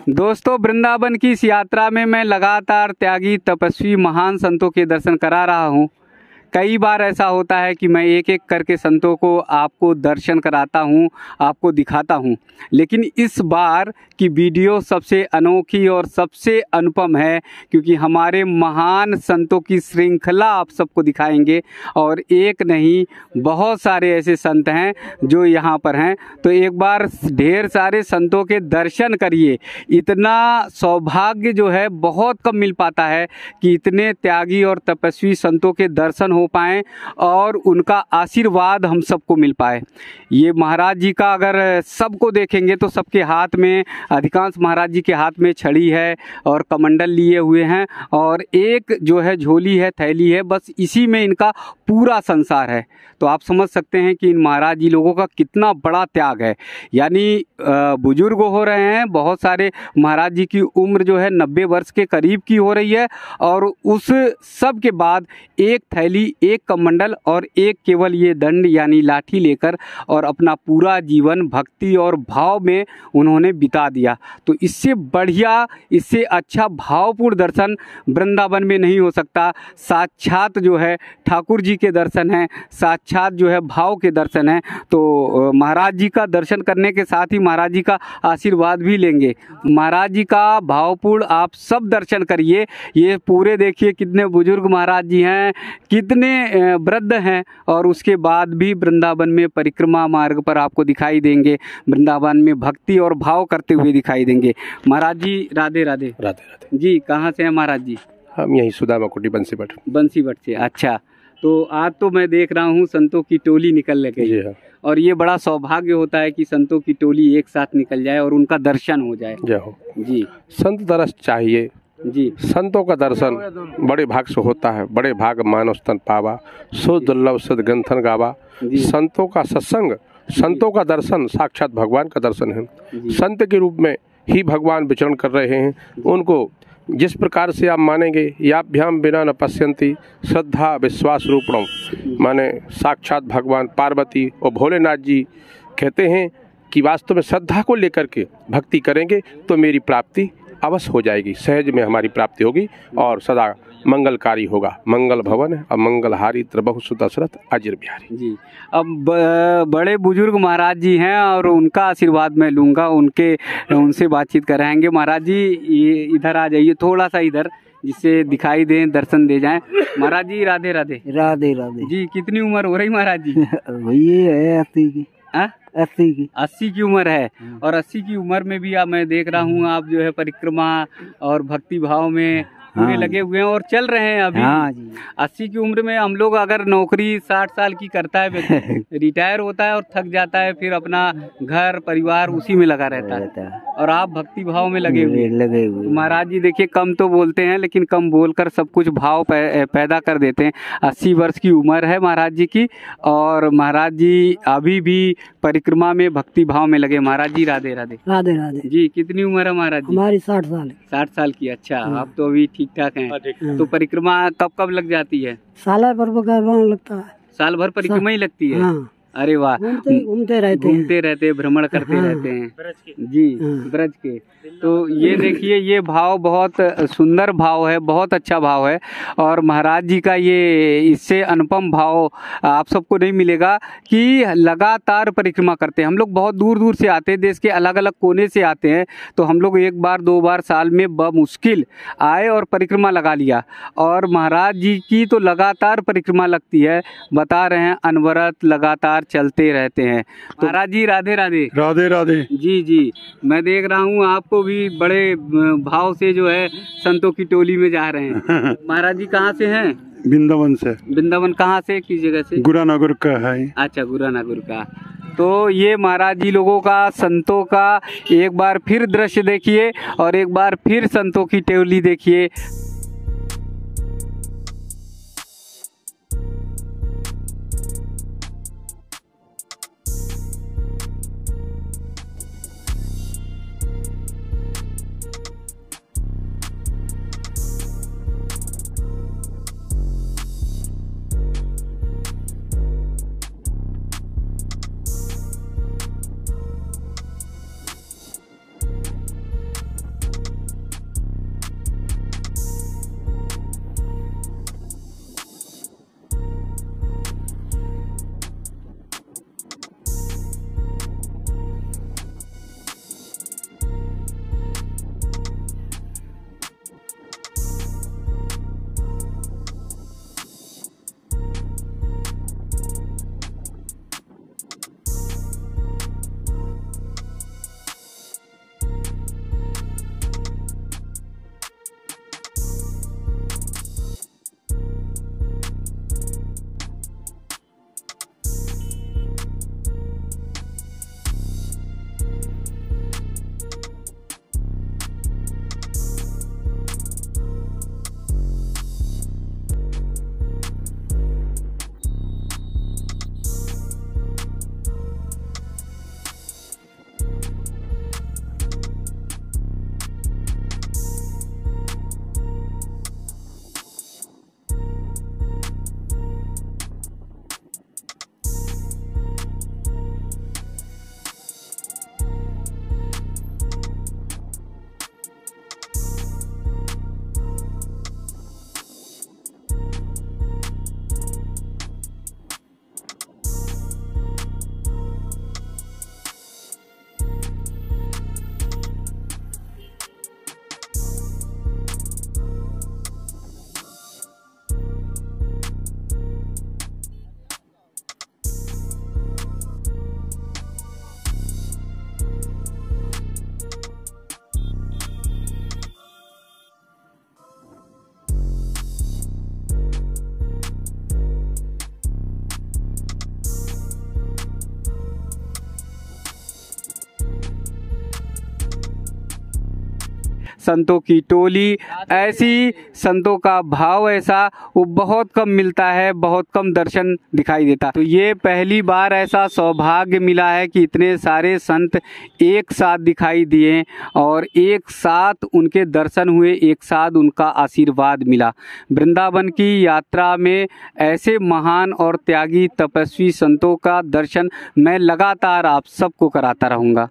दोस्तों, वृंदावन की इस यात्रा में मैं लगातार त्यागी, तपस्वी, महान संतों के दर्शन करा रहा हूँ। कई बार ऐसा होता है कि मैं एक एक करके संतों को आपको दर्शन कराता हूँ, आपको दिखाता हूँ, लेकिन इस बार की वीडियो सबसे अनोखी और सबसे अनुपम है, क्योंकि हमारे महान संतों की श्रृंखला आप सबको दिखाएंगे। और एक नहीं, बहुत सारे ऐसे संत हैं जो यहाँ पर हैं। तो एक बार ढेर सारे संतों के दर्शन करिए। इतना सौभाग्य जो है बहुत कम मिल पाता है कि इतने त्यागी और तपस्वी संतों के दर्शन हो पाएँ और उनका आशीर्वाद हम सबको मिल पाए। ये महाराज जी का अगर सबको देखेंगे तो सबके हाथ में, अधिकांश महाराज जी के हाथ में छड़ी है और कमंडल लिए हुए हैं, और एक जो है झोली है, थैली है, बस इसी में इनका पूरा संसार है। तो आप समझ सकते हैं कि इन महाराज जी लोगों का कितना बड़ा त्याग है। यानी बुजुर्ग हो रहे हैं, बहुत सारे महाराज जी की उम्र जो है 90 वर्ष के करीब की हो रही है, और उस सब के बाद एक थैली, एक कमंडल और एक केवल ये दंड यानी लाठी लेकर और अपना पूरा जीवन भक्ति और भाव में उन्होंने बिता दिया। तो इससे बढ़िया, इससे अच्छा भावपूर्ण दर्शन वृंदावन में नहीं हो सकता। साक्षात जो है ठाकुर जी के दर्शन हैं, साक्षात जो है भाव के दर्शन हैं। तो महाराज जी का दर्शन करने के साथ ही महाराज जी का आशीर्वाद भी लेंगे। महाराज जी का भावपूर्ण आप सब दर्शन करिए। ये पूरे देखिए कितने बुजुर्ग महाराज जी हैं, कितने वृद्ध हैं, और उसके बाद भी वृंदावन में परिक्रमा मार्ग पर आपको दिखाई देंगे, वृंदावन में भक्ति और भाव करते हुए दिखाई देंगे। महाराज जी राधे राधे। राधे राधे जी, कहाँ से हैं महाराज जी? हम यहीं सुदामा कुटी बंसीपट से। अच्छा, तो आज तो मैं देख रहा हूँ संतों की टोली निकल गई, और ये बड़ा सौभाग्य होता है कि संतों की टोली एक साथ निकल जाए और उनका दर्शन हो जाए। जी, संत दर्श चाहिए जी। संतों का दर्शन बड़े भाग से होता है। बड़े भाग मानव स्तन पावा, सो दुर्लभ सद ग्रंथन गावा। संतों का सत्संग, संतों का दर्शन साक्षात भगवान का दर्शन है। संत के रूप में ही भगवान विचरण कर रहे हैं। उनको जिस प्रकार से आप मानेंगे, याभ्याम बिना न पश्यंती श्रद्धा विश्वास रूपणम, माने साक्षात भगवान पार्वती और भोलेनाथ जी कहते हैं कि वास्तव में श्रद्धा को लेकर के भक्ति करेंगे तो मेरी प्राप्ति अवश्य हो जाएगी, सहज में हमारी प्राप्ति होगी और सदा मंगलकारी होगा। मंगल भवन और मंगलहारी त्रिभुवन सुत दशरथ अजिर बिहारी जी। अब बड़े बुजुर्ग महाराज जी हैं और उनका आशीर्वाद मैं लूँगा, उनसे बातचीत कराएंगे। महाराज जी ये इधर आ जाइए, थोड़ा सा इधर, जिससे दिखाई दें, दर्शन दे जाएं। महाराज जी राधे राधे। राधे राधे जी। कितनी उम्र हो रही महाराज जी? ये है 80 की। 80 की उम्र है, और 80 की उम्र में भी आप, मैं देख रहा हूँ आप जो है परिक्रमा और भक्ति भाव में पूरे लगे हुए हैं और चल रहे हैं अभी। हाँ जी। 80 की उम्र में हम लोग अगर नौकरी 60 साल की करता है व्यक्ति, रिटायर होता है और थक जाता है, फिर अपना घर परिवार उसी में लगा रहता है, और आप भक्ति भाव में लगे हुए। महाराज जी देखिए, कम तो बोलते हैं लेकिन कम बोलकर सब कुछ भाव पैदा कर देते हैं। 80 वर्ष की उम्र है महाराज जी की, और महाराज जी अभी भी परिक्रमा में भक्ति भाव में लगे। महाराज जी राधे राधे। राधे राधे जी। कितनी उम्र है महाराज जी? हमारी 60 साल। 60 साल की। अच्छा, आप तो अभी ठीक ठाक हैं। तो परिक्रमा कब कब लग जाती है? साल भर लगता है। साल भर परिक्रमा ही लगती है? हाँ। अरे वाह। घूमते रहते, भ्रमण करते रहते हैं जी, ब्रज के। तो ये देखिए, ये भाव बहुत सुंदर भाव है, बहुत अच्छा भाव है, और महाराज जी का ये इससे अनुपम भाव आप सबको नहीं मिलेगा कि लगातार परिक्रमा करते हैं। हम लोग बहुत दूर दूर से आते हैं, देश के अलग अलग कोने से आते हैं, तो हम लोग एक बार दो बार साल में बमुश्किल आए और परिक्रमा लगा लिया, और महाराज जी की तो लगातार परिक्रमा लगती है। बता रहे हैं अनवरत लगातार चलते रहते हैं। तो महाराज जी राधे राधे। राधे राधे। जी जी। मैं देख रहा हूँ आपको भी बड़े भाव से जो है संतों की टोली में जा रहे हैं। महाराज जी कहाँ से हैं? वृंदावन से। वृंदावन कहाँ से, किस जगह से? गुरानगर का है। अच्छा, गुरानगर का। तो ये महाराज जी लोगों का, संतों का एक बार फिर दृश्य देखिए, और एक बार फिर संतों की टोली देखिए। संतों की टोली, ऐसी संतों का भाव ऐसा वो बहुत कम मिलता है, बहुत कम दर्शन दिखाई देता। तो ये पहली बार ऐसा सौभाग्य मिला है कि इतने सारे संत एक साथ दिखाई दिए और एक साथ उनके दर्शन हुए, एक साथ उनका आशीर्वाद मिला। वृंदावन की यात्रा में ऐसे महान और त्यागी तपस्वी संतों का दर्शन मैं लगातार आप सबको कराता रहूँगा।